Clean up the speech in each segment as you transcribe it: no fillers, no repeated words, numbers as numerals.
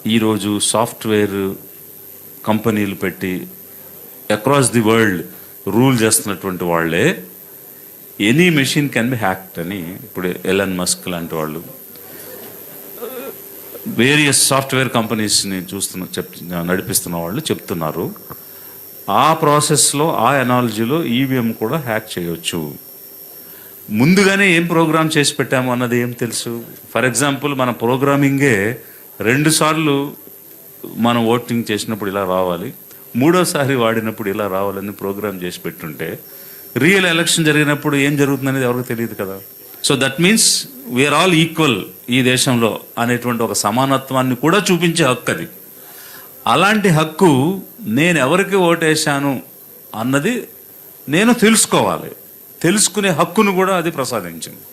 ఈరోజు సాఫ్ట్వేర్ కంపెనీలు పెట్టి అక్రాస్ ది వరల్డ్ రూల్ చేస్తున్నటువంటి వాళ్ళే any machine can be hacked అని ఇప్పుడు ఎలన్ మస్క్ లాంటి వాళ్ళు వేరియస్ సాఫ్ట్వేర్ కంపెనీస్ని నడిపిస్తున్న వాళ్ళు చెప్తున్నారు. ఆ ప్రాసెస్లో, ఆ ఎనాలజీలో ఈవీఎం కూడా హ్యాక్ చేయవచ్చు. ముందుగానే ఏం ప్రోగ్రామ్ చేసి పెట్టాము అన్నది ఏం తెలుసు? ఫర్ ఎగ్జాంపుల్, మన ప్రోగ్రామింగే 2 సార్లు మనం ఓటింగ్ చేసినప్పుడు ఇలా రావాలి, 3వసారి వాడినప్పుడు ఇలా రావాలని ప్రోగ్రామ్ చేసి పెట్టుంటే రియల్ ఎలక్షన్ జరిగినప్పుడు ఏం జరుగుతుందనేది ఎవరికి తెలియదు కదా. So that means we are all equal ఈ దేశంలో అనేటువంటి ఒక సమానత్వాన్ని కూడా చూపించే హక్కు అది. అలాంటి హక్కు నేను ఎవరికి ఓటేశాను అన్నది నేను తెలుసుకోవాలి. తెలుసుకునే హక్కును కూడా అది ప్రసాదించింది.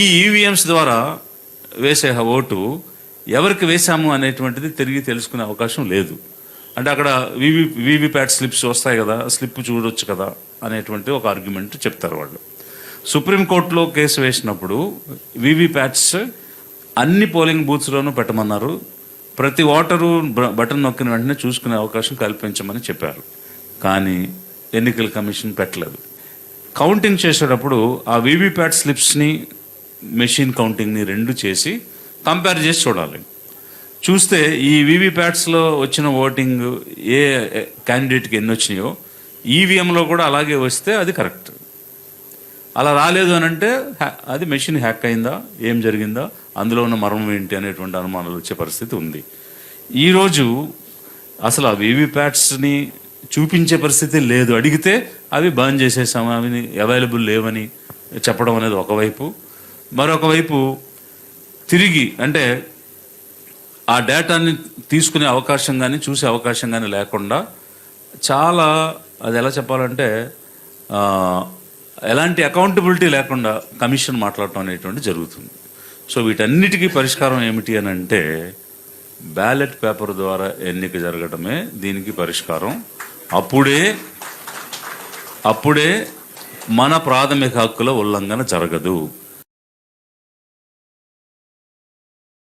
ఈ ఈవీఎంస్ ద్వారా వేసే ఓటు ఎవరికి వేశాము అనేటువంటిది తిరిగి తెలుసుకునే అవకాశం లేదు. అంటే అక్కడ వీవీప్యాట్ స్లిప్స్ వస్తాయి కదా, స్లిప్ చూడొచ్చు కదా అనేటువంటి ఒక ఆర్గ్యుమెంట్ చెప్తారు వాళ్ళు. సుప్రీంకోర్టులో కేసు వేసినప్పుడు వీవీప్యాట్స్ అన్ని పోలింగ్ బూత్స్లోనూ పెట్టమన్నారు. ప్రతి ఓటరు బటన్ నొక్కిన వెంటనే చూసుకునే అవకాశం కల్పించమని చెప్పారు. కానీ ఎన్నికల కమిషన్ పెట్టలేదు. కౌంటింగ్ చేసేటప్పుడు ఆ వీవీప్యాట్ స్లిప్స్ని మెషిన్ కౌంటింగ్ని 2 చేసి కంపేర్ చేసి చూడాలి. చూస్తే ఈ వీవీప్యాట్స్లో వచ్చిన ఓటింగ్ ఏ క్యాండిడేట్కి ఎన్ని వచ్చినాయో ఈవీఎంలో కూడా అలాగే వస్తే అది కరెక్ట్. అలా రాలేదు అని అంటే అది మెషిన్ హ్యాక్ అయిందా, ఏం జరిగిందా, అందులో ఉన్న మర్మం ఏంటి అనేటువంటి అనుమానాలు వచ్చే పరిస్థితి ఉంది. ఈరోజు అసలు ఆ వీవీప్యాట్స్ని చూపించే పరిస్థితి లేదు. అడిగితే అవి బర్న్ చేసేసాము, అవి అవైలబుల్ లేవని చెప్పడం అనేది ఒకవైపు. మరొక వైపు తిరిగి అంటే ఆ డేటాని తీసుకునే అవకాశం కానీ చూసే అవకాశం కానీ లేకుండా చాలా, అది ఎలా చెప్పాలంటే ఎలాంటి అకౌంటబిలిటీ లేకుండా కమిషన్ మాట్లాడటం అనేటువంటి జరుగుతుంది. సో వీటన్నిటికీ పరిష్కారం ఏమిటి అని అంటే బ్యాలెట్ పేపర్ ద్వారా ఎన్నిక జరగడమే దీనికి పరిష్కారం. అప్పుడే మన ప్రాథమిక హక్కుల ఉల్లంఘన జరగదు.